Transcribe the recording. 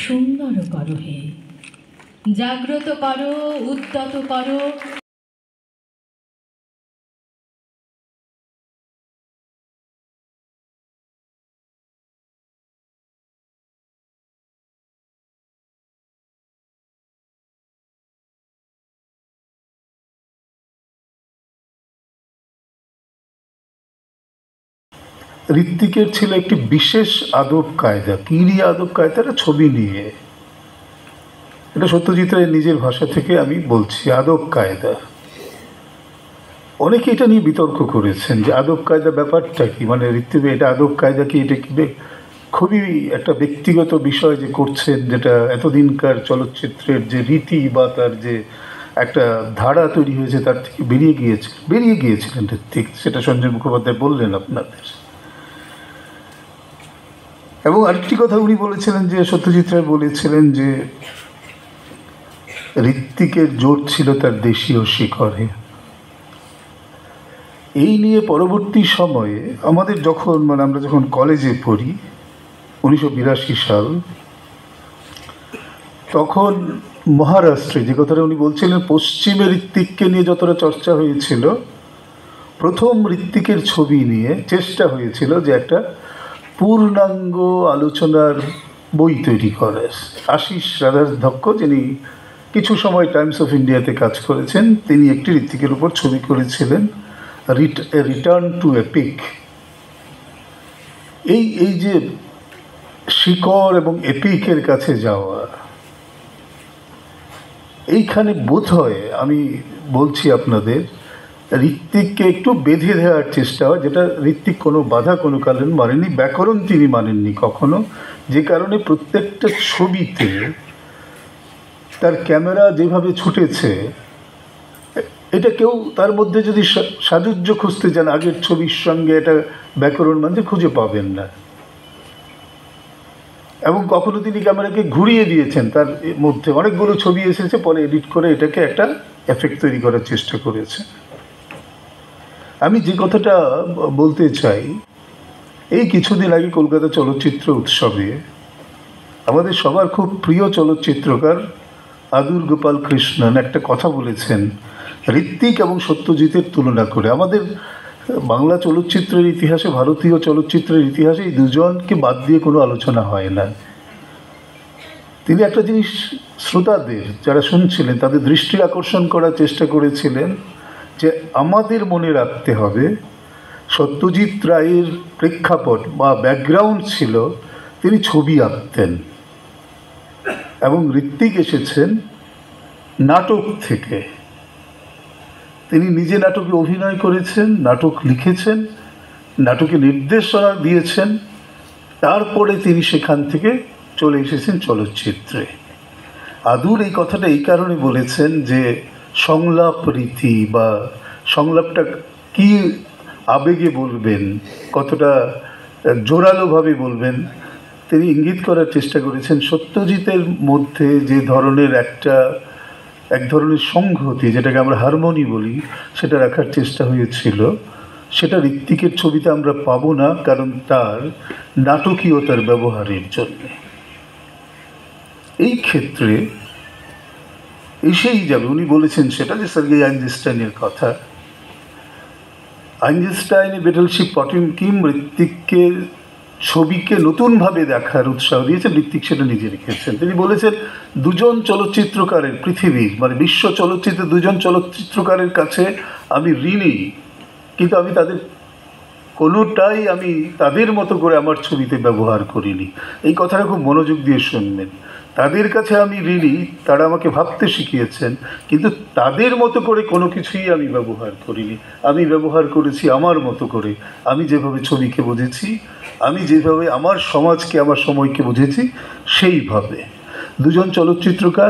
সুন্দর করো হে, জাগ্রত করো, উদ্যত করো। ঋত্বিকের ছিল একটি বিশেষ আদব কায়দা। কী নিয়ে আদব কায়দাটা? ছবি নিয়ে। এটা সত্যজিৎ রায়ের নিজের ভাষা থেকে আমি বলছি, আদব কায়দা। অনেকে এটা নিয়ে বিতর্ক করেছেন যে আদব কায়দা ব্যাপারটা কি, মানে ঋত্বিক এটা আদব কায়দা কি, এটা কি খুবই একটা ব্যক্তিগত বিষয় যে করছেন, যেটা এতদিনকার চলচ্চিত্রের যে রীতি বা তার যে একটা ধারা তৈরি হয়েছে তার থেকে বেরিয়ে গিয়েছিলেন ঋত্বিক। সেটা সঞ্জয় মুখোপাধ্যায় বললেন আপনাদের। এবং আরেকটি কথা উনি বলেছিলেন যে, সত্যজিৎ রায় বলেছিলেন যে ঋত্বিকের জোর ছিল তার দেশীয় শিকড়ে। এই নিয়ে পরবর্তী সময়ে আমাদের আমরা যখন কলেজে পড়ি 1982 সাল, তখন মহারাষ্ট্রে যে কথাটা উনি বলছিলেন, পশ্চিমের ঋত্বিককে নিয়ে যতটা চর্চা হয়েছিল, প্রথম ঋত্বিকের ছবি নিয়ে চেষ্টা হয়েছিল যে একটা পূর্ণাঙ্গ আলোচনার বই তৈরি করার। আশিস রাধাধ্যক্ষ, যিনি কিছু সময় টাইমস অফ ইন্ডিয়াতে কাজ করেছেন, তিনি একটি ঋত্বিকের উপর ছবি করেছিলেন, রিটার্ন টু এপিক। এই যে শিকড় এবং এপিকের কাছে যাওয়া, এইখানে বোধ হয় আমি বলছি আপনাদের, ঋত্বিককে একটু বেঁধে দেওয়ার চেষ্টা হয়, যেটা ঋত্বিক কোনো বাধা কোনো কারণ মানেনি। ব্যাকরণ তিনি মানেননি কখনো, যে কারণে প্রত্যেকটা ছবিতে তার ক্যামেরা যেভাবে ছুটেছে, এটা কেউ তার মধ্যে যদি সাযুজ্য খুঁজতে যান আগের ছবির সঙ্গে, এটা ব্যাকরণ মানতে খুঁজে পাবেন না। এবং কখনো তিনি ক্যামেরাকে ঘুরিয়ে দিয়েছেন, তার মধ্যে অনেকগুলো ছবি এসেছে, পরে এডিট করে এটাকে একটা এফেক্ট তৈরি করার চেষ্টা করেছে। আমি যে কথাটা বলতে চাই, এই কিছুদিন আগে কলকাতা চলচ্চিত্র উৎসবে আমাদের সবার খুব প্রিয় চলচ্চিত্রকার আদুর গোপাল কৃষ্ণন একটা কথা বলেছেন ঋত্বিক এবং সত্যজিতের তুলনা করে। আমাদের বাংলা চলচ্চিত্রের ইতিহাসে, ভারতীয় চলচ্চিত্রের ইতিহাসে এই দুজনকে বাদ দিয়ে কোনো আলোচনা হয় না। তিনি একটা জিনিস শ্রোতাদের, যারা শুনছিলেন, তাদের দৃষ্টি আকর্ষণ করার চেষ্টা করেছিলেন যে আমাদের মনে রাখতে হবে সত্যজিৎ রায়ের প্রেক্ষাপট বা ব্যাকগ্রাউন্ড ছিল তিনি ছবি আঁকতেন, এবং ঋত্বিক এসেছেন নাটক থেকে। তিনি নিজে নাটকে অভিনয় করেছেন, নাটক লিখেছেন, নাটকে নির্দেশনা দিয়েছেন, তারপরে তিনি সেখান থেকে চলে এসেছেন চলচ্চিত্রে। আদুর এই কথাটা এই কারণে বলেছেন যে সংলাপ রীতি বা সংলাপটা কী আবেগে বলবেন, কতটা জোরালোভাবে বলবেন, তিনি ইঙ্গিত করার চেষ্টা করেছেন। সত্যজিতের মধ্যে যে ধরনের এক ধরনের সংহতি, যেটাকে আমরা হারমোনি বলি, সেটা রাখার চেষ্টা হয়েছিল। সেটা ঋত্বিকের ছবিতে আমরা পাবো না, কারণ তার নাটকীয়তার ব্যবহারের জন্য। এই ক্ষেত্রে এসেই যাবে, উনি বলেছেন সেটা, যে সার্গেই আইনস্টাইনের কথা। আইনস্টাইনে বেটেলশিপ পটেমকিম ঋত্বিককে ছবিকে নতুনভাবে দেখার উৎসাহ দিয়েছেন। ঋত্বিক সেটা নিজে রেখেছেন। তিনি বলেছেন, দুজন চলচ্চিত্রকারের, পৃথিবীর মানে বিশ্ব চলচ্চিত্রে দুজন চলচ্চিত্রকারের কাছে আমি ঋণী, কিন্তু আমি তাদের কোনোটাই আমি তাদের মতো করে আমার ছবিতে ব্যবহার করিনি। এই কথাটা খুব মনোযোগ দিয়ে শুনবেন। তাদের কাছে আমি ঋণী, তারা আমাকে ভাবতে শিখিয়েছেন, কিন্তু তাদের মতো করে কোনো কিছুই আমি ব্যবহার করিনি। আমি ব্যবহার করেছি আমার মতো করে, আমি যেভাবে ছবিকে বুঝেছি, আমি যেভাবে আমার সমাজকে, আমার সময়কে বুঝেছি, সেইভাবে। দুজন চলচ্চিত্রকার